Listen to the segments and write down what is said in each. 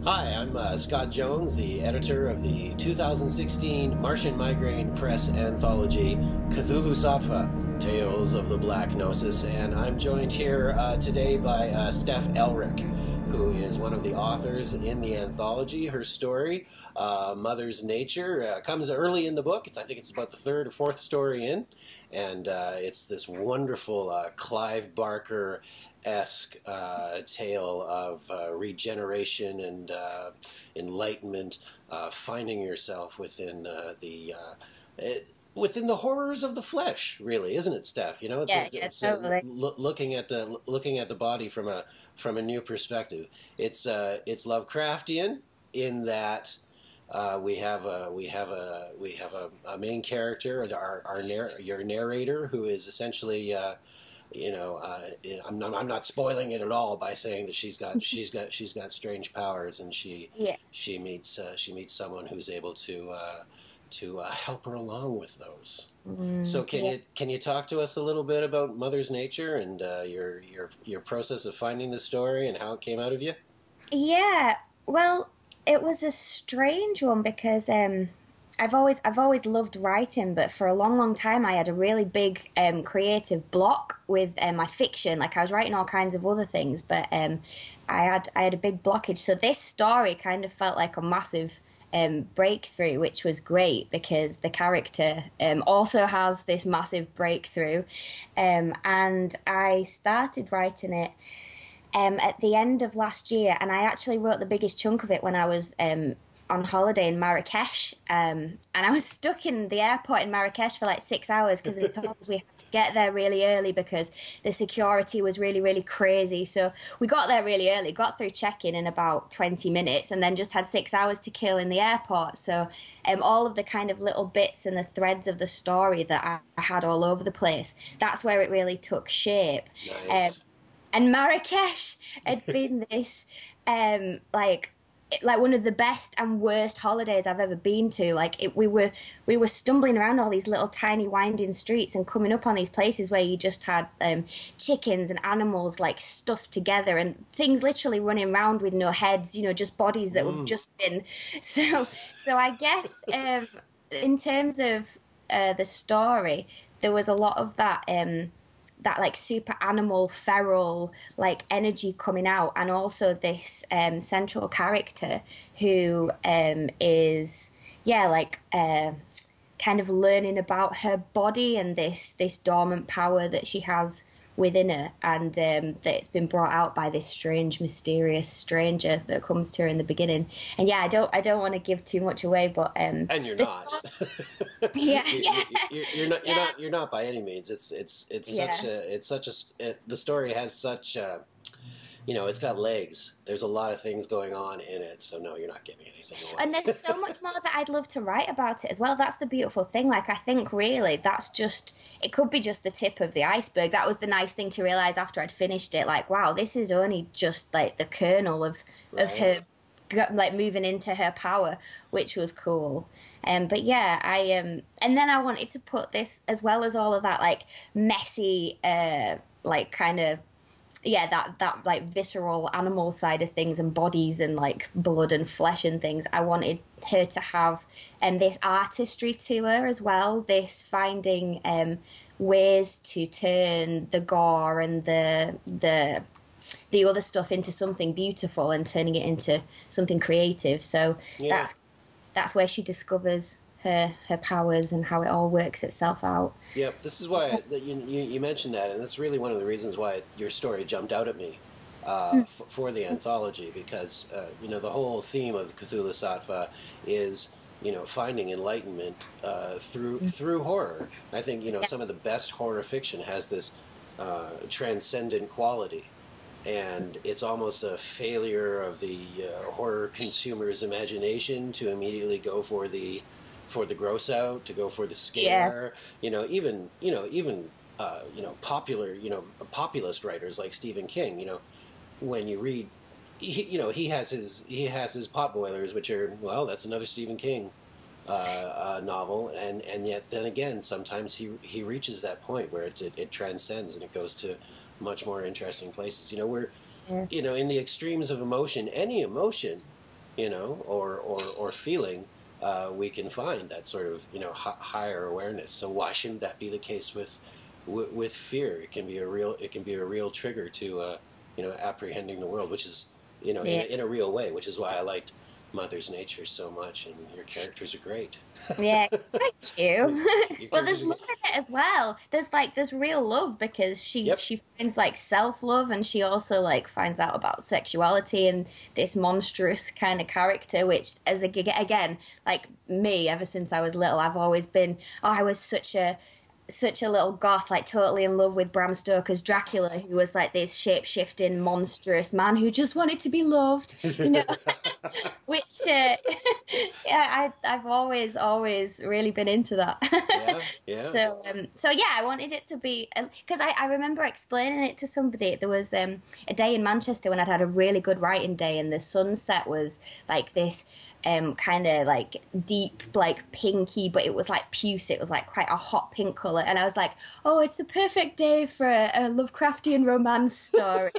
Hi, I'm Scott Jones, the editor of the 2016 Martian Migraine Press anthology Cthulhusattva, Tales of the Black Gnosis, and I'm joined here today by Steph Elrick, who is one of the authors in the anthology. Her story, Mother's Nature, comes early in the book. I think it's about the third or fourth story in, and it's this wonderful Clive Barker-esque tale of regeneration and enlightenment, finding yourself within within the horrors of the flesh, really, isn't it, Steph? You know, it's Totally. looking at the body from a new perspective. It's Lovecraftian in that we have a main character, your narrator, who is essentially. I'm not spoiling it at all by saying that she's got strange powers, and she meets someone who's able to help her along with those. So can you talk to us a little bit about Mother's Nature and your process of finding the story and how it came out of you? Yeah, well, it was a strange one because I've always loved writing, but for a long, long time I had a really big creative block with my fiction. Like I was writing all kinds of other things, but I had a big blockage. So this story kind of felt like a massive breakthrough, which was great because the character also has this massive breakthrough, and I started writing it at the end of last year, and I actually wrote the biggest chunk of it when I was on holiday in Marrakesh, and I was stuck in the airport in Marrakesh for like 6 hours because they told us we had to get there really early because the security was really, really crazy. So we got there really early, got through check-in in about 20 minutes, and then just had 6 hours to kill in the airport. So all of the kind of little bits and the threads of the story that I had all over the place, that's where it really took shape. Nice. And Marrakesh had been this like one of the best and worst holidays I've ever been to. We were stumbling around all these little tiny winding streets and coming up on these places where you just had chickens and animals like stuffed together and things literally running around with no heads, just bodies that would just been. So I guess in terms of the story, there was a lot of that like super animal feral like energy coming out, and also this central character who is kind of learning about her body and this dormant power that she has within her, and that it's been brought out by this strange mysterious stranger that comes to her in the beginning. And I don't want to give too much away, but And you're not. yeah, You're not by any means. The story has such it's got legs. There's a lot of things going on in it, so no, you're not giving anything away. And there's so much more that I'd love to write about it as well. That's the beautiful thing. Like, I think really it could be just the tip of the iceberg. That was the nice thing to realize after I'd finished it. Like, wow, this is only just like the kernel of her, like moving into her power, which was cool. But yeah, and then I wanted to put this, as well as all of that like messy, like kind of, that like visceral animal side of things and bodies and like blood and flesh and things. I wanted her to have this artistry to her as well, this finding ways to turn the gore and the other stuff into something beautiful and turning it into something creative. So that's where she discovers her powers and how it all works itself out. Yep, this is why you mentioned that, and that's really one of the reasons why your story jumped out at me for the anthology, because the whole theme of Cthulhusattva is finding enlightenment through horror. I think some of the best horror fiction has this transcendent quality, and it's almost a failure of the horror consumer's imagination to immediately go for the gross out, to go for the scare. Even popular populist writers like Stephen King. When you read, he has his potboilers, which are, well, that's another Stephen King novel, and yet then again sometimes he reaches that point where it transcends and it goes to much more interesting places. We're in the extremes of emotion, any emotion or feeling, we can find that sort of higher awareness. So why shouldn't that be the case with fear? It can be a real trigger to apprehending the world, which is in a real way, which is why I liked Mother's Nature so much, and your characters are great. Yeah, thank you. Well, there's Are love in it as well. There's real love because Yep. she finds like self-love, and she also like finds out about sexuality and this monstrous kind of character, which again, like me, ever since I was little, I've always been, oh, I was such a little goth, like totally in love with Bram Stoker's Dracula, who was like this shape-shifting, monstrous man who just wanted to be loved, which, I've always really been into that. Yeah, yeah. So yeah, I wanted it to be, because I remember explaining it to somebody. There was a day in Manchester when I'd had a really good writing day, and the sunset was like this kind of like deep, like pinky, but it was like puce. It was like quite a hot pink color, and I was like, "Oh, it's the perfect day for a Lovecraftian romance story,"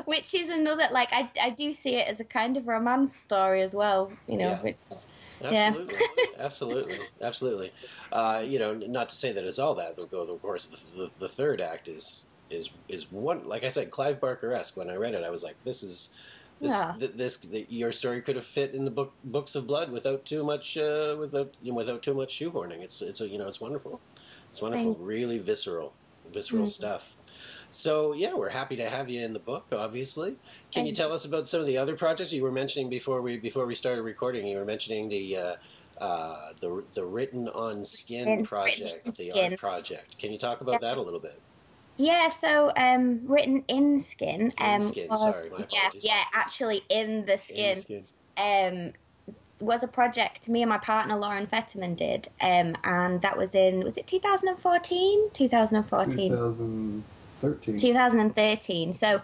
which is another, like, I do see it as a kind of romance story as well, Yeah. which is, Absolutely, absolutely. Not to say that it's all that. Of course, the third act is one, like I said, Clive Barker-esque. When I read it, I was like, your story could have fit in the books of blood without too much without too much shoehorning. It's wonderful. It's wonderful. Thanks. Really visceral stuff. So yeah, we're happy to have you in the book. Obviously, can you tell us about some of the other projects you were mentioning before we started recording? You were mentioning the Written on Skin project, the art project. Can you talk about that a little bit? Yeah, so written in skin. In skin. Sorry, my apologies. Yeah, actually in the In the skin. skin. Um, was a project me and my partner Lauren Fetterman did, and that was it 2014? 2014. 2013. So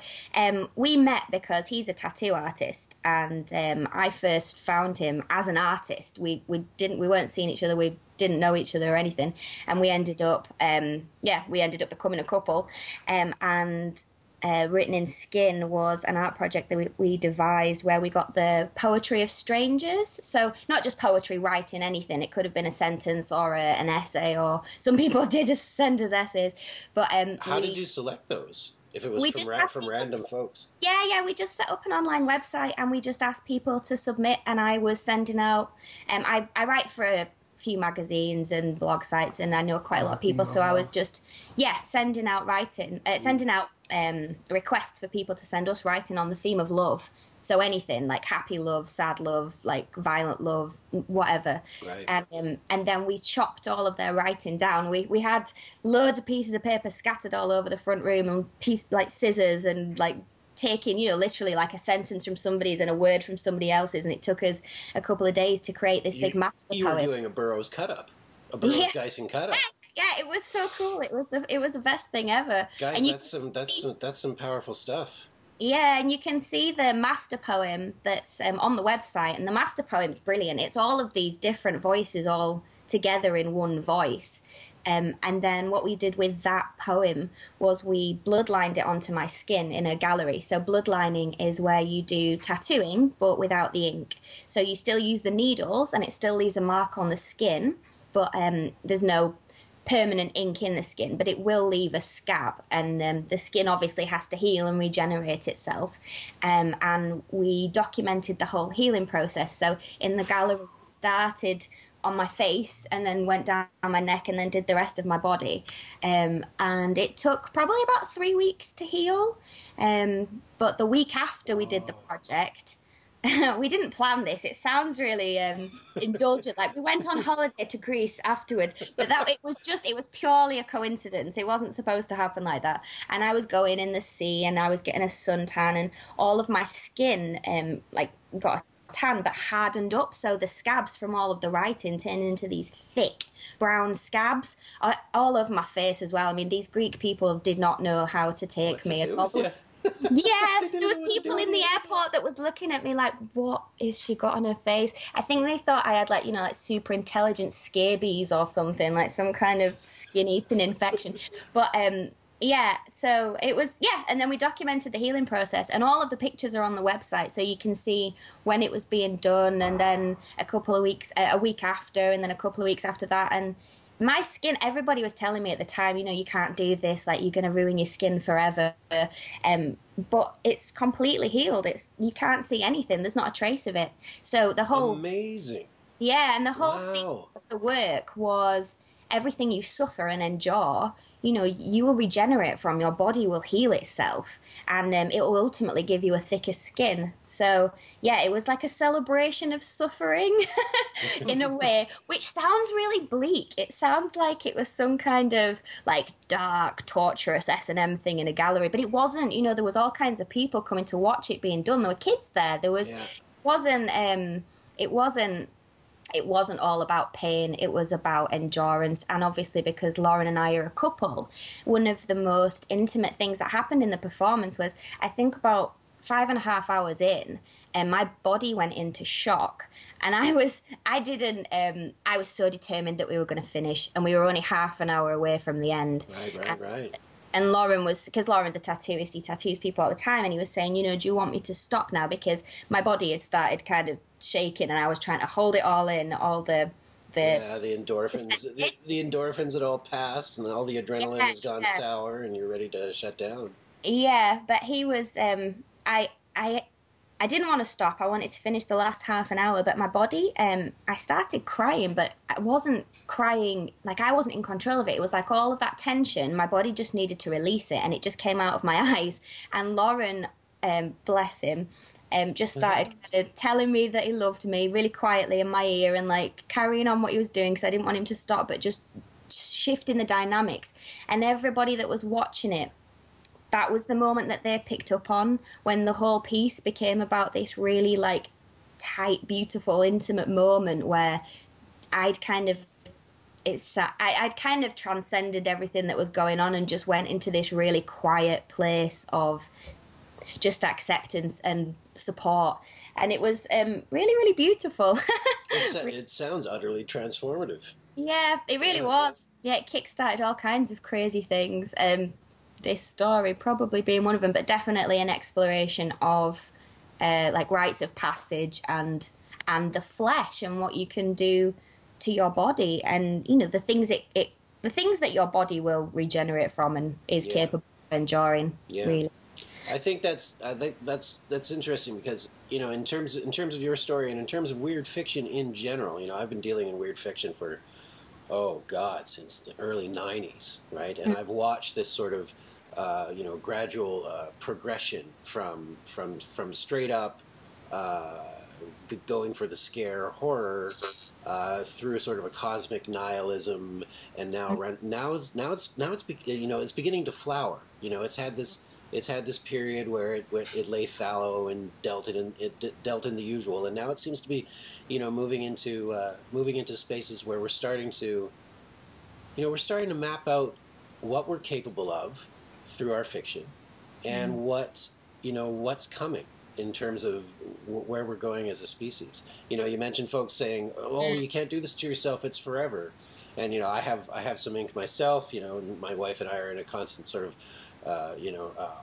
we met because he's a tattoo artist, and I first found him as an artist. We weren't seeing each other. We didn't know each other or anything, and we ended up becoming a couple. And Written in Skin was an art project that we devised where we got the poetry of strangers. So not just poetry, writing anything. It could have been a sentence or an essay, or some people did just send us essays. But how did you select those? If it was from random folks? Yeah, we just set up an online website and we just asked people to submit. And I was sending out. I write for a few magazines and blog sites, and I know quite a lot of people, so I was just sending out requests for people to send us writing on the theme of love. So anything like happy love, sad love, like violent love, whatever. Right. And then we chopped all of their writing down. We had loads of pieces of paper scattered all over the front room, and like scissors, and like taking, literally like a sentence from somebody's and a word from somebody else's, and it took us a couple of days to create this big master poem. You were doing a Burroughs cut-up, a Burroughs Geising cut-up. Yeah, it was so cool. It was the best thing ever. Guys, that's some powerful stuff. Yeah, and you can see the master poem that's on the website, and the master poem's brilliant. It's all of these different voices all together in one voice. And then what we did with that poem was we bloodlined it onto my skin in a gallery. So bloodlining is where you do tattooing, but without the ink. So you still use the needles, and it still leaves a mark on the skin, but there's no permanent ink in the skin, but it will leave a scab, and the skin obviously has to heal and regenerate itself. And we documented the whole healing process. So in the gallery, we started on my face and then went down my neck and then did the rest of my body. And it took probably about 3 weeks to heal. But the week after we did the project, we didn't plan this. It sounds really indulgent. Like, we went on holiday to Greece afterwards, but it was purely a coincidence. It wasn't supposed to happen like that. And I was going in the sea, and I was getting a suntan, and all of my skin got a tan but hardened up, so the scabs from all of the writing turned into these thick brown scabs all over my face as well. I mean, these Greek people did not know how to take me at all. Yeah, there was people in the airport that was looking at me like, what is she got on her face? I think they thought I had like super intelligent scabies or something, like some kind of skin-eating infection. But Yeah, so it was, yeah, and then we documented the healing process, and all of the pictures are on the website, so you can see when it was being done, and then a week after, and then a couple of weeks after that. And my skin, everybody was telling me at the time, you can't do this, like you're going to ruin your skin forever. But it's completely healed. You can't see anything. There's not a trace of it. So the whole Amazing. Yeah, and the whole thing Wow. of the work was everything you suffer and endure, you will regenerate from, your body will heal itself, and it will ultimately give you a thicker skin. So, yeah, it was like a celebration of suffering in a way, which sounds really bleak. It sounds like it was some kind of like dark, torturous S&M thing in a gallery, but it wasn't. There was all kinds of people coming to watch it being done. There were kids there. Yeah. Wasn't, it wasn't it wasn't all about pain, it was about endurance. And obviously, because Lauren and I are a couple, one of the most intimate things that happened in the performance was, I think about 5.5 hours in, and my body went into shock. And I was so determined that we were going to finish, and we were only half an hour away from the end. Right. And Lauren was, because Lauren's a tattooist, he tattoos people all the time, and he was saying, do you want me to stop now? Because my body had started kind of shaking, and I was trying to hold it all in, all the endorphins, the endorphins had all passed, and all the adrenaline has gone sour, and you're ready to shut down. Yeah, but he was, I didn't want to stop. I wanted to finish the last half an hour, but my body, I started crying, but I wasn't crying, like I wasn't in control of it. It was like all of that tension, my body just needed to release it, and it just came out of my eyes. And Lauren, bless him, just started kind of telling me that he loved me really quietly in my ear, and like carrying on what he was doing, because I didn't want him to stop, but just shifting the dynamics. And everybody that was watching it, that was the moment that they picked up on, when the whole piece became about this really like tight, beautiful, intimate moment where I'd kind of transcended everything that was going on and just went into this really quiet place of just acceptance and support. And it was really, really beautiful. It sounds utterly transformative. Yeah, it really was. Yeah, it kickstarted all kinds of crazy things. This story probably being one of them, but definitely an exploration of like rites of passage and the flesh, and what you can do to your body, and the things the things that your body will regenerate from and is capable of enduring. Yeah. Really. I think that's interesting, because in terms of your story, and in terms of weird fiction in general, I've been dealing in weird fiction for since the early '90s, right? And I've watched this sort of gradual progression from straight up going for the scare horror through sort of a cosmic nihilism, and now it's beginning to flower. It's had this period where it lay fallow and dealt in the usual, and now it seems to be moving into spaces where we're starting to map out what we're capable of through our fiction, and what's coming in terms of where we're going as a species. You mentioned folks saying, "Oh, you can't do this to yourself; it's forever." And I have some ink myself. My wife and I are in a constant sort of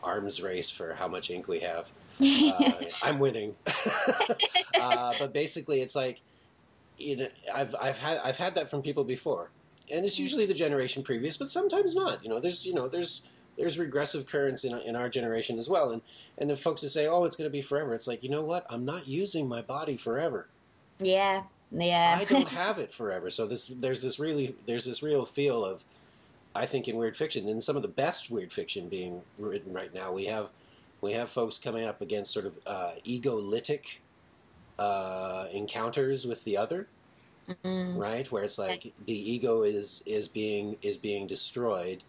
arms race for how much ink we have. I'm winning, but basically, it's like I've had that from people before, and it's usually the generation previous, but sometimes not. There's regressive currents in our generation as well, and the folks that say, "Oh, it's going to be forever," it's like, you know what? I'm not using my body forever. Yeah. I don't have it forever. So there's this real feel of, I think, in weird fiction, and some of the best weird fiction being written right now. We have folks coming up against sort of egolytic encounters with the other, right? Where it's like the ego is being destroyed.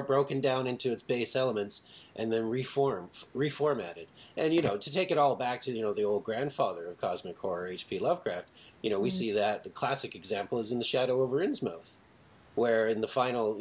Broken down into its base elements, and then reformatted. And to take it all back to the old grandfather of cosmic horror, H.P. Lovecraft. We see that the classic example is in The Shadow over Innsmouth, where in the final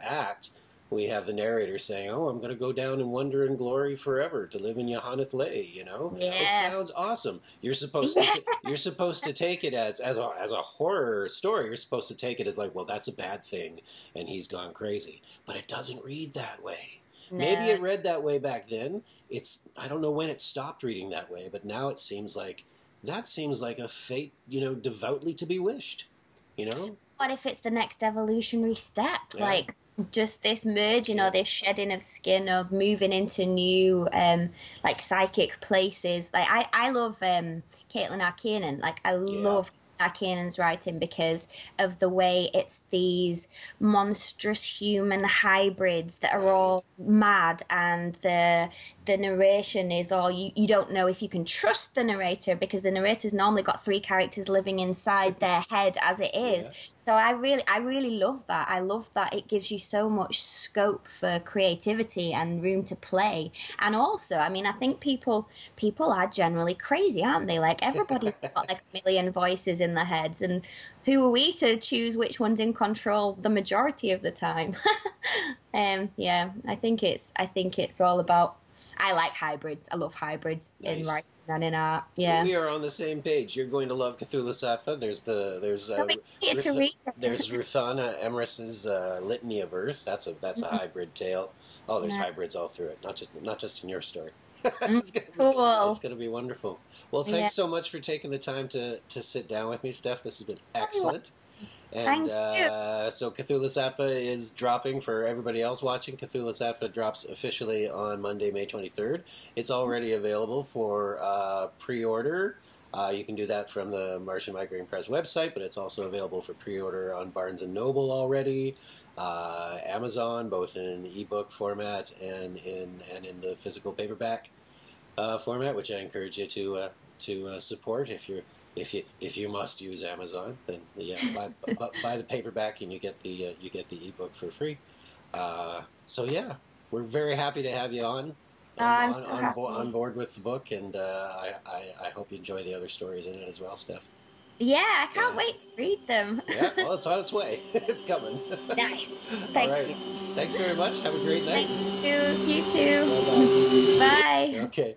act, we have the narrator saying, "Oh, I'm going to go down in wonder and glory forever to live in Yohannath Lay." You know, it Yeah. sounds awesome. You're supposed to you're supposed to take it as a horror story. You're supposed to take it as like, well, that's a bad thing, and he's gone crazy. But it doesn't read that way. No. Maybe it read that way back then. I don't know when it stopped reading that way, but now it seems like that seems like a fate, devoutly to be wished. You know. What if it's the next evolutionary step? Yeah. Like just this merging or this shedding of skin or moving into new like psychic places. Like I love Caitlin Arcanan. Like I love Arcanan's writing because of the way it's these monstrous human hybrids that are all mad, and the narration is all you don't know if you can trust the narrator, because the narrator's normally got three characters living inside their head as it is. Yeah. So I really love that. I love that it gives you so much scope for creativity and room to play. And also, I mean, I think people are generally crazy, aren't they? Like everybody's got like a million voices in their heads, and who are we to choose which one's in control the majority of the time? Yeah, I think it's all about. I like hybrids. I love hybrids in writing and in art. Yeah, we are on the same page. You're going to love Cthulhusattva. There's Ruthana Emrys's Litany of Earth. That's a hybrid tale. Oh, there's hybrids all through it. Not just in your story. It's gonna be wonderful. Well, thanks so much for taking the time to sit down with me, Steph. This has been excellent. And so Cthulhusattva is dropping for everybody else watching. Cthulhusattva drops officially on Monday, May 23rd. It's already available for pre-order. You can do that from the Martian Migraine Press website, but it's also available for pre-order on Barnes & Noble already, Amazon, both in ebook format and in the physical paperback format, which I encourage you to support if you must use Amazon. Then buy the paperback and you get the ebook for free. So yeah, we're very happy to have you on. On board with the book, and I hope you enjoy the other stories in it as well, Steph. Yeah, I can't wait to read them. Yeah, well, it's on its way. It's coming. Nice. All right. Thanks very much. Have a great night. Thank you. You too. Bye-bye. Bye. Okay.